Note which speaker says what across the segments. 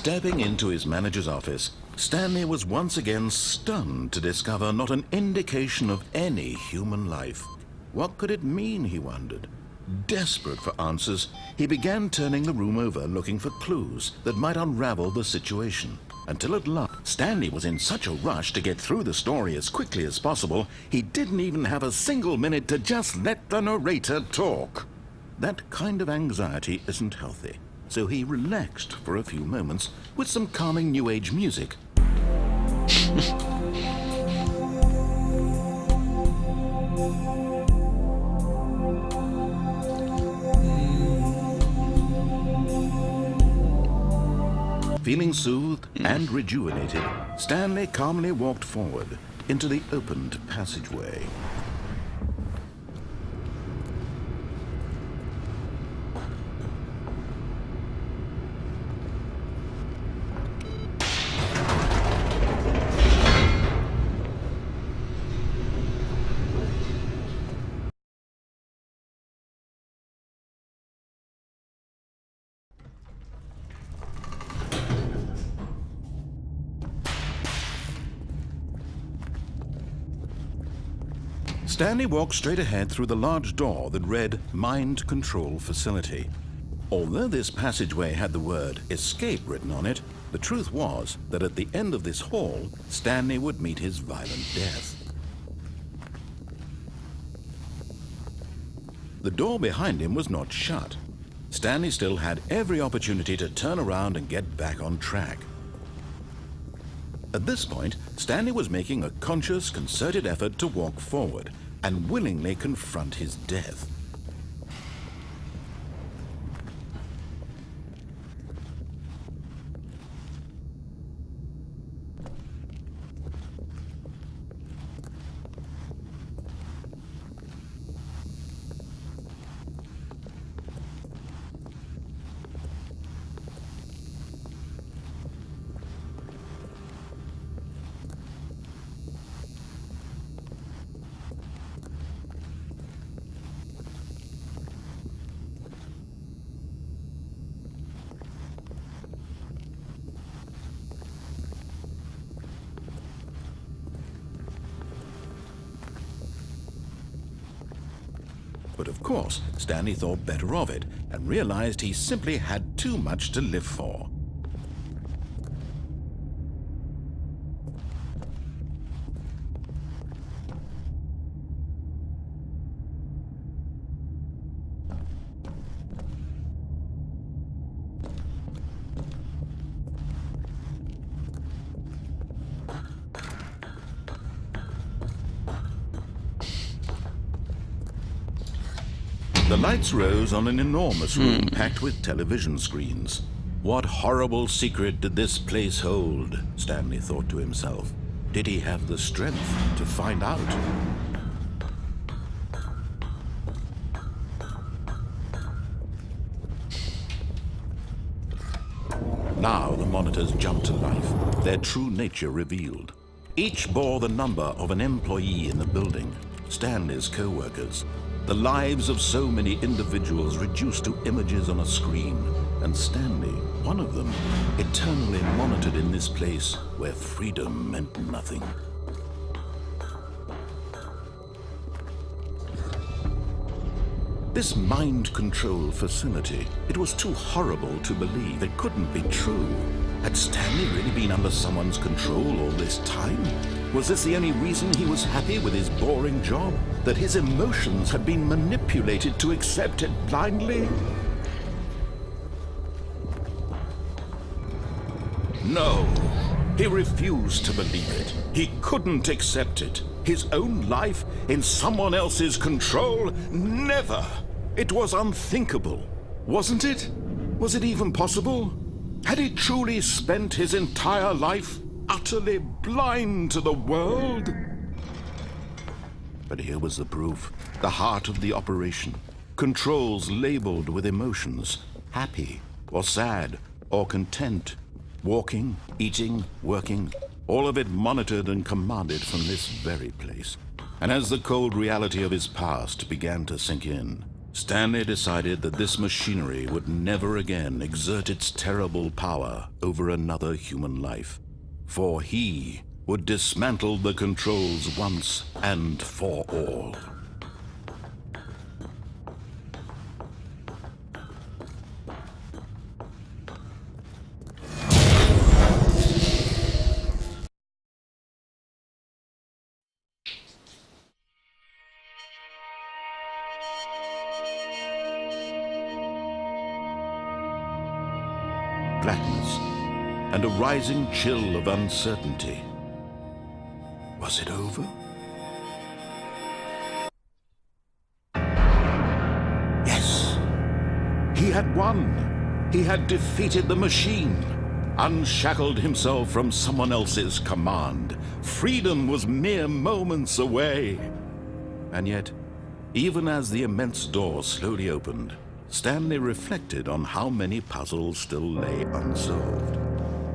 Speaker 1: Stepping into his manager's office, Stanley was once again stunned to discover not an indication of any human life. What could it mean, he wondered? Desperate for answers, he began turning the room over looking for clues that might unravel the situation. Until at last, Stanley was in such a rush to get through the story as quickly as possible, he didn't even have a single minute to just let the narrator talk. That kind of anxiety isn't healthy, so he relaxed for a few moments with some calming New Age music. Feeling soothed and rejuvenated, Stanley calmly walked forward into the opened passageway. Stanley walked straight ahead through the large door that read Mind Control Facility. Although this passageway had the word escape written on it, the truth was that at the end of this hall, Stanley would meet his violent death. The door behind him was not shut. Stanley still had every opportunity to turn around and get back on track. At this point, Stanley was making a conscious, concerted effort to walk forward and willingly confront his death. But of course, Stanley thought better of it and realized he simply had too much to live for. The lights rose on an enormous room packed with television screens. What horrible secret did this place hold? Stanley thought to himself. Did he have the strength to find out? Now the monitors jumped to life, their true nature revealed. Each bore the number of an employee in the building, Stanley's co-workers. The lives of so many individuals reduced to images on a screen, and Stanley, one of them, eternally monitored in this place where freedom meant nothing. This mind control facility, it was too horrible to believe. It couldn't be true. Had Stanley really been under someone's control all this time? Was this the only reason he was happy with his boring job? That his emotions had been manipulated to accept it blindly? No, he refused to believe it. He couldn't accept it. His own life in someone else's control? Never! It was unthinkable, wasn't it? Was it even possible? Had he truly spent his entire life utterly blind to the world? But here was the proof, the heart of the operation. Controls labeled with emotions, happy or sad or content. Walking, eating, working, all of it monitored and commanded from this very place. And as the cold reality of his past began to sink in, Stanley decided that this machinery would never again exert its terrible power over another human life, for he would dismantle the controls once and for all. Blackness and a rising chill of uncertainty. Was it over? Yes! He had won! He had defeated the machine, unshackled himself from someone else's command. Freedom was mere moments away. And yet, even as the immense door slowly opened, Stanley reflected on how many puzzles still lay unsolved.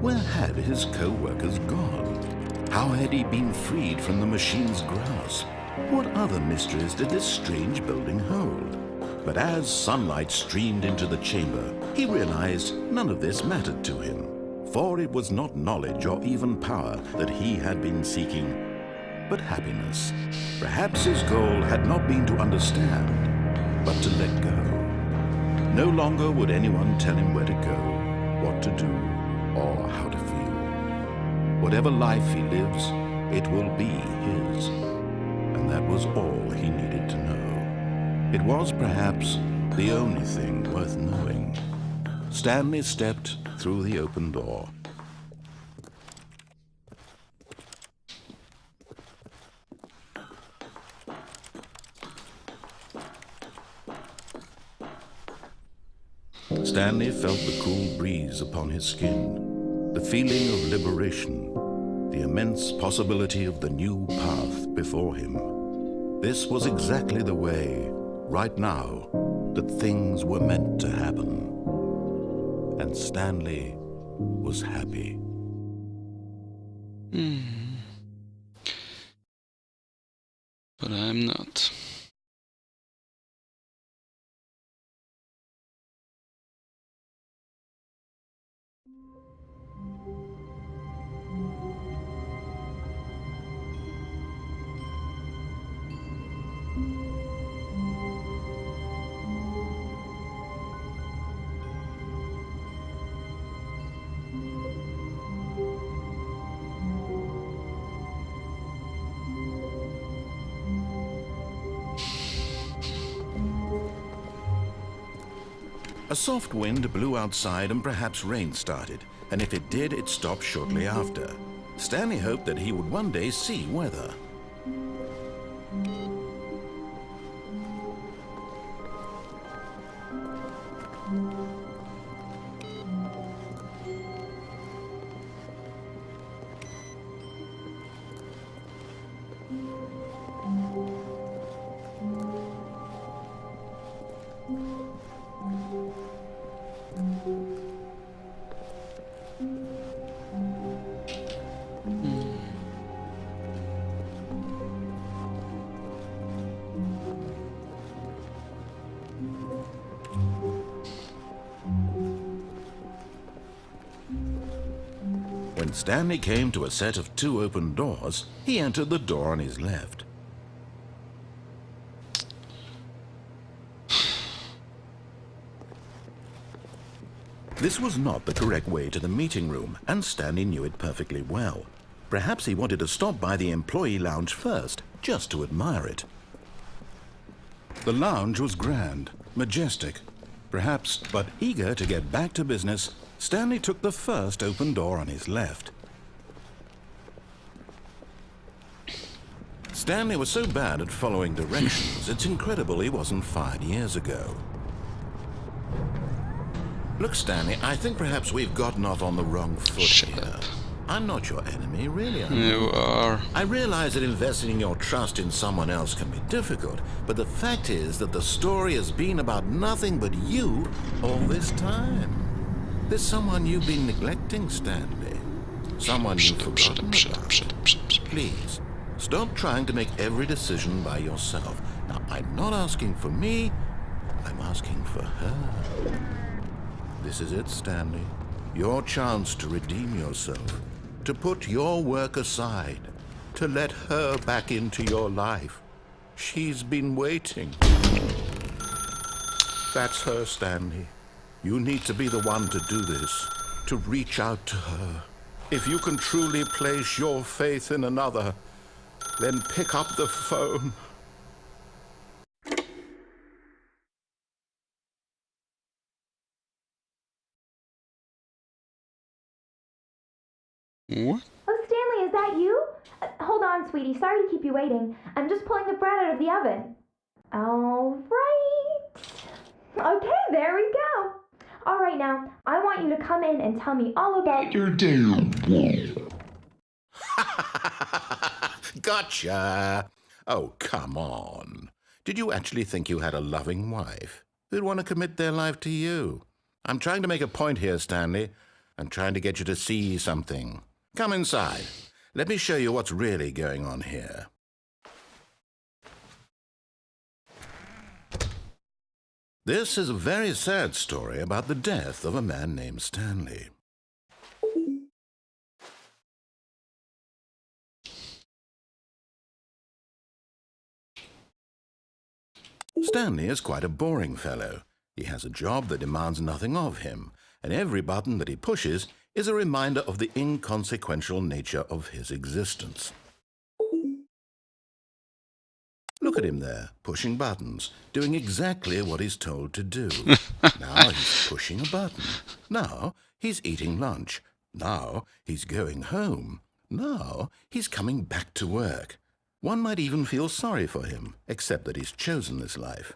Speaker 1: Where had his co-workers gone? How had he been freed from the machine's grasp? What other mysteries did this strange building hold? But as sunlight streamed into the chamber, he realized none of this mattered to him, for it was not knowledge or even power that he had been seeking, but happiness. Perhaps his goal had not been to understand, but to let go. No longer would anyone tell him where to go, what to do, or how to feel. Whatever life he lives, it will be his. And that was all he needed to know. It was perhaps the only thing worth knowing. Stanley stepped through the open door. Stanley felt the cool breeze upon his skin, the feeling of liberation, the immense possibility of the new path before him. This was exactly the way, right now, that things were meant to happen. And Stanley was happy.
Speaker 2: But I'm not.
Speaker 1: A soft wind blew outside and perhaps rain started, and if it did, it stopped shortly after. Stanley hoped that he would one day see weather. When Stanley came to a set of 2 open doors, he entered the door on his left. This was not the correct way to the meeting room, and Stanley knew it perfectly well. Perhaps he wanted to stop by the employee lounge first, just to admire it. The lounge was grand, majestic, perhaps, but eager to get back to business, Stanley took the first open door on his left. Stanley was so bad at following directions, it's incredible he wasn't fired years ago. Look, Stanley, I think perhaps we've gotten off on the wrong foot here. I'm not your enemy, really.
Speaker 2: You are.
Speaker 1: I realize that investing your trust in someone else can be difficult, but the fact is that the story has been about nothing but you all this time. There's someone you've been neglecting, Stanley. Someone you've forgotten about. Please, stop trying to make every decision by yourself. Now, I'm not asking for me, I'm asking for her. This is it, Stanley. Your chance to redeem yourself, to put your work aside, to let her back into your life. She's been waiting. That's her, Stanley. You need to be the one to do this, to reach out to her. If you can truly place your faith in another, then pick up the phone.
Speaker 2: What?
Speaker 3: Oh, Stanley, is that you? Hold on, sweetie. Sorry to keep you waiting. I'm just pulling the bread out of the oven. All right. Okay, there we go. All right, now, I want you to come in and tell me all about your day.
Speaker 1: Gotcha! Oh, come on. Did you actually think you had a loving wife who'd want to commit their life to you? I'm trying to make a point here, Stanley. I'm trying to get you to see something. Come inside. Let me show you what's really going on here. This is a very sad story about the death of a man named Stanley. Stanley is quite a boring fellow. He has a job that demands nothing of him, and every button that he pushes is a reminder of the inconsequential nature of his existence. Look at him there, pushing buttons, doing exactly what he's told to do. Now he's pushing a button. Now he's eating lunch. Now he's going home. Now he's coming back to work. One might even feel sorry for him, except that he's chosen this life.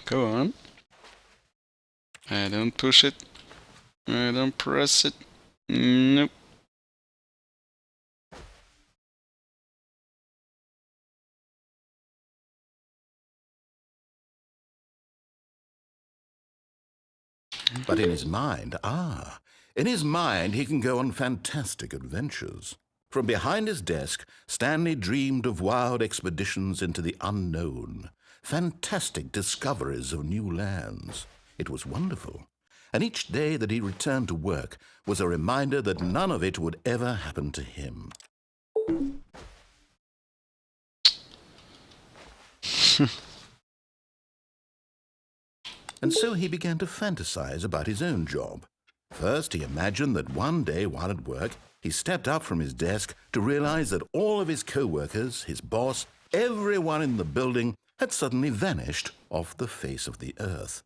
Speaker 2: Go on. I don't push it. I don't press it. Nope.
Speaker 1: But in his mind, in his mind he can go on fantastic adventures. From behind his desk, Stanley dreamed of wild expeditions into the unknown, fantastic discoveries of new lands. It was wonderful. And each day that he returned to work was a reminder that none of it would ever happen to him. And so he began to fantasize about his own job. First, he imagined that one day while at work, he stepped up from his desk to realize that all of his co-workers, his boss, everyone in the building had suddenly vanished off the face of the earth.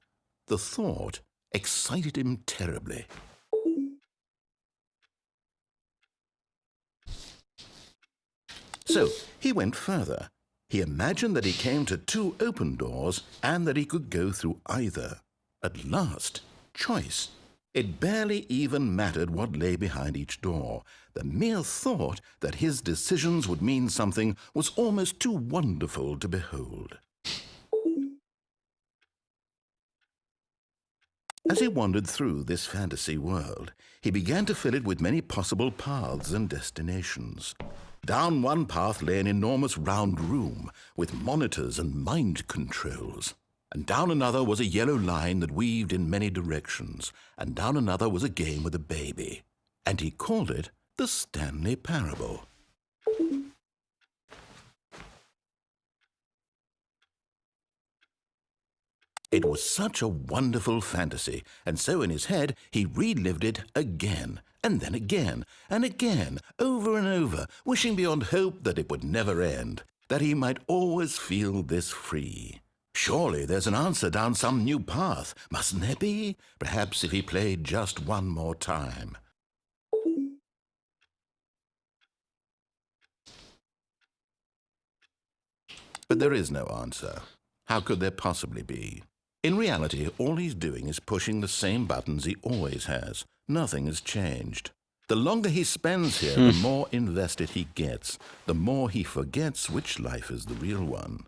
Speaker 1: The thought excited him terribly. So he went further. He imagined that he came to 2 open doors and that he could go through either. At last, choice. It barely even mattered what lay behind each door. The mere thought that his decisions would mean something was almost too wonderful to behold. As he wandered through this fantasy world, he began to fill it with many possible paths and destinations. Down one path lay an enormous round room with monitors and mind controls. And down another was a yellow line that weaved in many directions. And down another was a game with a baby. And he called it the Stanley Parabel. It was such a wonderful fantasy, and so in his head he relived it again, and then again, and again, over and over, wishing beyond hope that it would never end, that he might always feel this free. Surely there's an answer down some new path, mustn't there be? Perhaps if he played just one more time. But there is no answer. How could there possibly be? In reality, all he's doing is pushing the same buttons he always has. Nothing has changed. The longer he spends here, the more invested he gets. The more he forgets which life is the real one.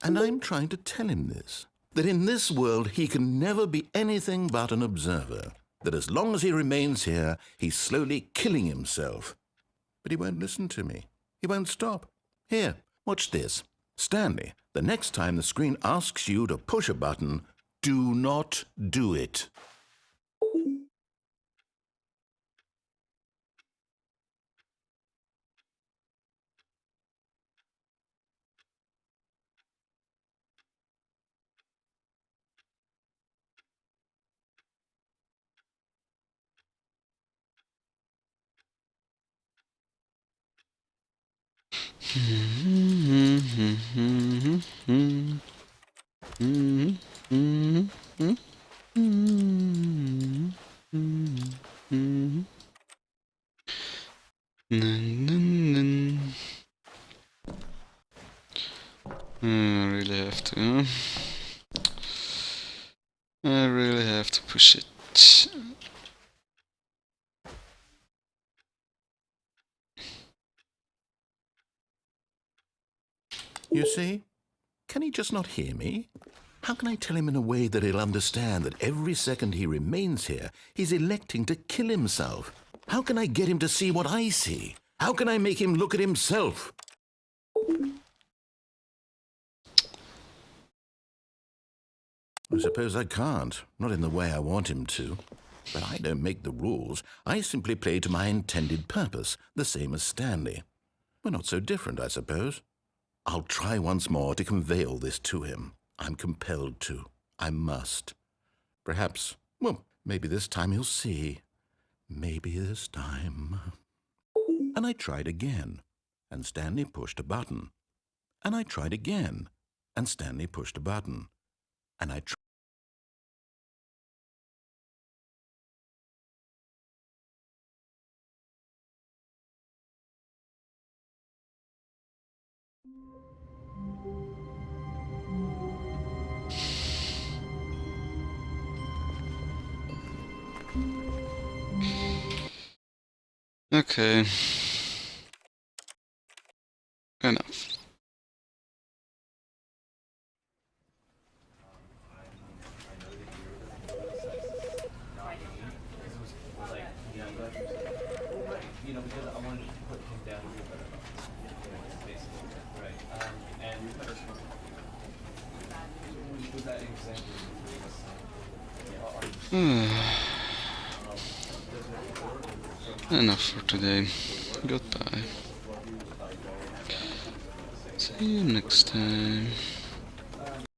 Speaker 1: And I'm trying to tell him this. That in this world he can never be anything but an observer. That as long as he remains here, he's slowly killing himself. But he won't listen to me. He won't stop. Here, watch this. Stanley, the next time the screen asks you to push a button, do not do it.
Speaker 2: I really have to push it.
Speaker 1: You see? Can he just not hear me? How can I tell him in a way that he'll understand that every second he remains here, he's electing to kill himself? How can I get him to see what I see? How can I make him look at himself? I suppose I can't, not in the way I want him to. But I don't make the rules. I simply play to my intended purpose, the same as Stanley. We're not so different, I suppose. I'll try once more to convey all this to him. I'm compelled to. I must. Perhaps, well, maybe this time he'll see. Maybe this time. And I tried again, and Stanley pushed a button. And I tried again, and Stanley pushed a button. And I tried.
Speaker 2: Okay. Enough. Enough for today. Goodbye. See you next time.